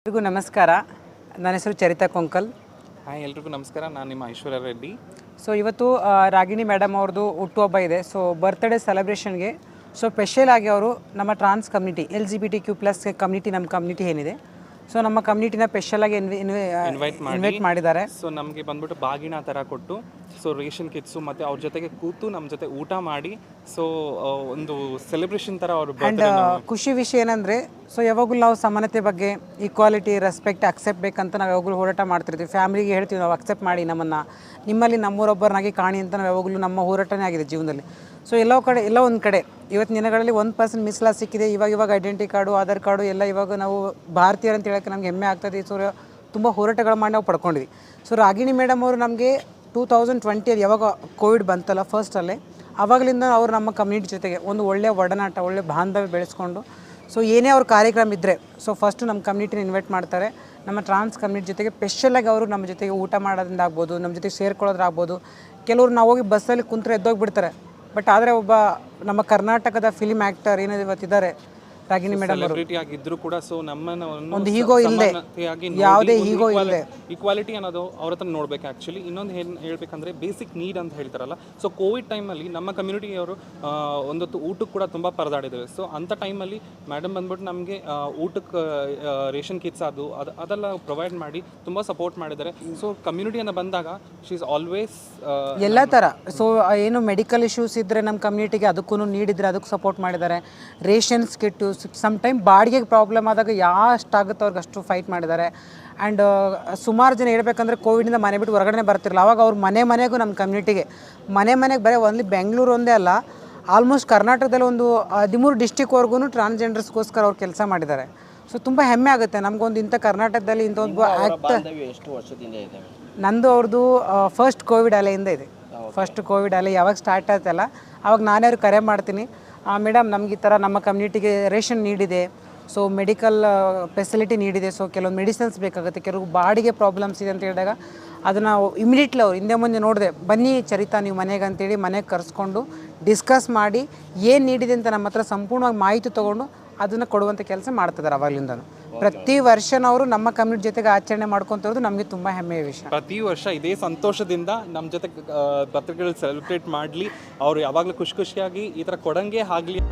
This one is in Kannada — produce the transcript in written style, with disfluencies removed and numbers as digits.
ಎಲ್ರಿಗೂ ನಮಸ್ಕಾರ. ನನ್ನ ಹೆಸರು ಚರಿತಾ ಕೊಂಕಲ್. ಹಾಯ್ ಎಲ್ರಿಗೂ ನಮಸ್ಕಾರ. ನಾನು ನಿಮ್ಮ ಐಶ್ವರ್ಯ ರೆಡ್ಡಿ. ಸೊ ಇವತ್ತು ರಾಗಿಣಿ ಮೇಡಮ್ ಅವ್ರದ್ದು ಹುಟ್ಟುಹಬ್ಬ ಇದೆ. ಸೊ ಬರ್ತ್ಡೇ ಸೆಲೆಬ್ರೇಷನ್ಗೆ ಸ್ಪೆಷಲ್ ಆಗಿ ಅವರು ನಮ್ಮ ಟ್ರಾನ್ಸ್ ಕಮ್ಯುನಿಟಿ LGBTQ+ ಕಮ್ಯುನಿಟಿ, ನಮ್ಮ ಕಮ್ಯುನಿಟಿ ಏನಿದೆ, ಸೊ ನಮ್ಮ ಕಮ್ಯುನಿಟಿನ ಸ್ಪೆಷಲಾಗಿ ಇನ್ವೈಟ್ ಮಾಡಿದ್ದಾರೆ. ಸೊ ನಮಗೆ ಬಂದ್ಬಿಟ್ಟು ಬಾಗಿನ ಥರ ಕೊಟ್ಟು, ಸೊ ರೇಷನ್ ಕಿಟ್ಸು ಮತ್ತು ಅವ್ರ ಜೊತೆಗೆ ಕೂತು ನಮ್ಮ ಜೊತೆ ಊಟ ಮಾಡಿ, ಸೊ ಒಂದು ಸೆಲೆಬ್ರೇಷನ್ ಥರ ಅವರು. ಆ್ಯಂಡ್ ಖುಷಿ ವಿಷಯ ಏನಂದರೆ, ಸೊ ಯಾವಾಗಲೂ ನಾವು ಸಮಾನತೆ ಬಗ್ಗೆ, ಈಕ್ವಾಲಿಟಿ, ರೆಸ್ಪೆಕ್ಟ್, ಅಕ್ಸೆಪ್ಟ್ ಬೇಕಂತ ನಾವು ಯಾವಾಗಲೂ ಹೋರಾಟ ಮಾಡ್ತಿರ್ತೀವಿ. ಫ್ಯಾಮಿಲಿಗೆ ಹೇಳ್ತೀವಿ ನಾವು ಅಕ್ಸೆಪ್ಟ್ ಮಾಡಿ, ನಮ್ಮನ್ನು ನಿಮ್ಮಲ್ಲಿ ನಮ್ಮೂರೊಬ್ಬರನ್ನಾಗಿ ಕಾಣಿ ಅಂತ ನಾವು ಯಾವಾಗಲೂ ನಮ್ಮ ಹೋರಾಟನೇ ಆಗಿದೆ ಜೀವನದಲ್ಲಿ. ಸೊ ಎಲ್ಲೋ ಒಂದು ಕಡೆ ಇವತ್ತಿನ ದಿನಗಳಲ್ಲಿ 1% ಮೀಸಲಾತಿ ಸಿಕ್ಕಿದೆ. ಇವಾಗ ಐಡೆಂಟಿ ಕಾರ್ಡು, ಆಧಾರ್ ಕಾರ್ಡು ಎಲ್ಲ ಇವಾಗ ನಾವು ಭಾರತೀಯರು ಅಂತ ಹೇಳೋಕ್ಕೆ ನಮ್ಗೆ ಹೆಮ್ಮೆ ಆಗ್ತದೆ. ಸೊ ತುಂಬ ಹೋರಾಟಗಳು ಮಾಡಿ ನಾವು ಪಡ್ಕೊಂಡಿದ್ವಿ. ಸೊ ರಾಗಿಣಿ ಮೇಡಮ್ ಅವರು ನಮಗೆ 2020 ಯಾವಾಗ ಕೋವಿಡ್ ಬಂತಲ್ಲ ಫಸ್ಟಲ್ಲೇ, ಆವಾಗಲಿಂದ ಅವರು ನಮ್ಮ ಕಮ್ಯುನಿಟಿ ಜೊತೆಗೆ ಒಂದು ಒಳ್ಳೆಯ ಒಡನಾಟ, ಒಳ್ಳೆಯ ಬಾಂಧವ್ಯ ಬೆಳೆಸ್ಕೊಂಡು, ಸೊ ಏನೇ ಅವ್ರ ಕಾರ್ಯಕ್ರಮ ಇದ್ದರೆ ಸೊ ಫಸ್ಟು ನಮ್ಮ ಕಮ್ಯುನಿಟಿನ ಇನ್ವೈಟ್ ಮಾಡ್ತಾರೆ. ನಮ್ಮ ಟ್ರಾನ್ಸ್ ಕಮ್ಯುನಿಟಿ ಜೊತೆಗೆ ಸ್ಪೆಷಲಾಗಿ ಅವರು ನಮ್ಮ ಜೊತೆಗೆ ಊಟ ಮಾಡೋದ್ರಿಂದ ಆಗ್ಬೋದು, ನಮ್ಮ ಜೊತೆಗೆ ಸೇರ್ಕೊಳ್ಳೋದ್ರಾಗ್ಬೋದು. ಕೆಲವರು ನಾವು ಹೋಗಿ ಬಸ್ಸಲ್ಲಿ ಕುಂತ್ರೆ ಎದ್ದೋಗ್ಬಿಡ್ತಾರೆ. ಬಟ್ ಆದರೆ ಒಬ್ಬ ನಮ್ಮ ಕರ್ನಾಟಕದ ಫಿಲ್ಮ್ ಆ್ಯಕ್ಟರ್ ಏನಿದೆ ಇವತ್ತಿದ್ದಾರೆ ರಾಗಿಣಿ ಮೇಡಮ್ ಅವರು, ಆಗಿದ್ರು ಕೂಡ ಸೊ ನಮ್ಮನ್ನು ಒಂದು ಈಗೋ ಇಲ್ಲದೆ, ಯಾವುದೇ ಈಗೋ ಇಲ್ಲದೆ ಈಕ್ವಾಲಿಟಿ ಅನ್ನೋದು ಅವ್ರ ಹತ್ರ ನೋಡ್ಬೇಕು. ಆ್ಯಕ್ಚುಲಿ ಇನ್ನೊಂದು ಏನು ಹೇಳ್ಬೇಕಂದ್ರೆ ಬೇಸಿಕ್ ನೀಡ್ ಅಂತ ಹೇಳ್ತಾರಲ್ಲ, ಸೊ ಕೋವಿಡ್ ಟೈಮಲ್ಲಿ ನಮ್ಮ ಕಮ್ಯುನಿಟಿಯವರು ಒಂದೊತ್ತು ಊಟಕ್ಕೆ ಕೂಡ ತುಂಬ ಪರದಾಡಿದ್ದೇವೆ. ಸೊ ಅಂಥ ಟೈಮಲ್ಲಿ ಮೇಡಮ್ ಬಂದ್ಬಿಟ್ಟು ನಮಗೆ ಊಟಕ್ಕೆ ರೇಷನ್ ಕಿಟ್ಸ್ ಅದೆಲ್ಲ ಪ್ರೊವೈಡ್ ಮಾಡಿ ತುಂಬ ಸಪೋರ್ಟ್ ಮಾಡಿದ್ದಾರೆ. ಸೊ ಕಮ್ಯುನಿಟಿಯನ್ನು ಬಂದಾಗ ಶಿ ಈಸ್ ಆಲ್ವೇಸ್ ಎಲ್ಲ ಥರ. ಸೊ ಏನು ಮೆಡಿಕಲ್ ಇಶ್ಯೂಸ್ ಇದ್ದರೆ ನಮ್ಮ ಕಮ್ಯುನಿಟಿಗೆ ಅದಕ್ಕೂ ನೀಡಿದರೆ ಅದಕ್ಕೆ ಸಪೋರ್ಟ್ ಮಾಡಿದ್ದಾರೆ. ರೇಷನ್ಸ್ ಕಿಟ್ಟು, ಸಮ್ ಟೈಮ್ ಬಾಡಿಗೆಗೆ ಪ್ರಾಬ್ಲಮ್ ಆದಾಗ ಯಾಷ್ಟಾಗುತ್ತೋ ಅವ್ರಿಗೆ ಅಷ್ಟು ಫೈಟ್ ಮಾಡಿದ್ದಾರೆ. ಆ್ಯಂಡ್ ಸುಮಾರು ಜನ ಹೇಳ್ಬೇಕಂದ್ರೆ ಕೋವಿಡಿಂದ ಮನೆ ಬಿಟ್ಟು ಹೊರಗಡೆ ಬರ್ತಿರಲ್ಲ, ಅವಾಗ ಅವ್ರು ಮನೆಗೂ ನಮ್ಮ ಕಮ್ಯುನಿಟಿಗೆ ಮನೆಗೆ ಬರೀ ಓನ್ಲಿ ಬೆಂಗಳೂರು ಒಂದೇ ಅಲ್ಲ, ಆಲ್ಮೋಸ್ಟ್ ಕರ್ನಾಟಕದಲ್ಲಿ ಒಂದು 13 ಡಿಸ್ಟಿಕ್ವರೆಗೂ ಟ್ರಾನ್ಸ್ಜೆಂಡರ್ಸ್ಗೋಸ್ಕರ ಅವ್ರು ಕೆಲಸ ಮಾಡಿದ್ದಾರೆ. ಸೊ ತುಂಬ ಹೆಮ್ಮೆ ಆಗುತ್ತೆ ನಮಗೊಂದು ಇಂಥ ಕರ್ನಾಟಕದಲ್ಲಿ ಇಂಥ ಒಂದು ಆ್ಯಕ್ಟ್. ನಂದು ಅವ್ರದ್ದು ಫಸ್ಟ್ ಕೋವಿಡ್ ಅಲೆಯಿಂದ ಇದೆ. ಫಸ್ಟ್ ಕೋವಿಡ್ ಅಲೆ ಯಾವಾಗ ಸ್ಟಾರ್ಟ್ ಆಯ್ತಲ್ಲ, ಅವಾಗ ನಾನೇ ಅವ್ರಿಗೆ ಕರೆ ಮಾಡ್ತೀನಿ, ಮೇಡಮ್ ನಮ್ಗೆ ಈ ಥರ ನಮ್ಮ ಕಮ್ಯುನಿಟಿಗೆ ರೇಷನ್ ನೀಡಿದೆ, ಸೊ ಮೆಡಿಕಲ್ ಫೆಸಿಲಿಟಿ ನೀಡಿದೆ, ಸೊ ಕೆಲವೊಂದು ಮೆಡಿಸಿನ್ಸ್ ಬೇಕಾಗುತ್ತೆ, ಕೆಲವು ಬಾಡಿಗೆ ಪ್ರಾಬ್ಲಮ್ಸ್ ಇದೆ ಅಂತ ಹೇಳಿದಾಗ ಅದನ್ನು ಇಮಿಡಿಯೇಟ್ಲಿ ಅವ್ರು ಹಿಂದೆ ಮುಂದೆ ನೋಡಿದೆ, ಬನ್ನಿ ಚರಿತಾ ನೀವು ಮನೆಗೆ ಅಂತೇಳಿ ಮನೆಗೆ ಕರೆಸ್ಕೊಂಡು ಡಿಸ್ಕಸ್ ಮಾಡಿ ಏನು ನೀಡಿದೆ ಅಂತ ನಮ್ಮ ಹತ್ರ ಸಂಪೂರ್ಣವಾಗಿ ಮಾಹಿತಿ ತೊಗೊಂಡು ಅದನ್ನು ಕೊಡುವಂಥ ಕೆಲಸ ಮಾಡ್ತಿದ್ದಾರೆ ಅವಾಗಲಿಂದನೂ. ಪ್ರತಿ ವರ್ಷನವರು ನಮ್ಮ ಕಮ್ಯುನಿಟಿ ಜೊತೆಗೆ ಆಚರಣೆ ಮಾಡ್ಕೊತಿರೋದು ನಮಗೆ ತುಂಬ ಹೆಮ್ಮೆಯ ವಿಷಯ. ಪ್ರತಿ ವರ್ಷ ಇದೇ ಸಂತೋಷದಿಂದ ನಮ್ಮ ಜೊತೆ ಪತ್ರಿಕೆಗಳು ಸೆಲೆಬ್ರೇಟ್ ಮಾಡಲಿ, ಅವರು ಯಾವಾಗಲೂ ಖುಷಿಯಾಗಿ ಈ ಥರ ಕೊಡಂಗೆ ಆಗಲಿ.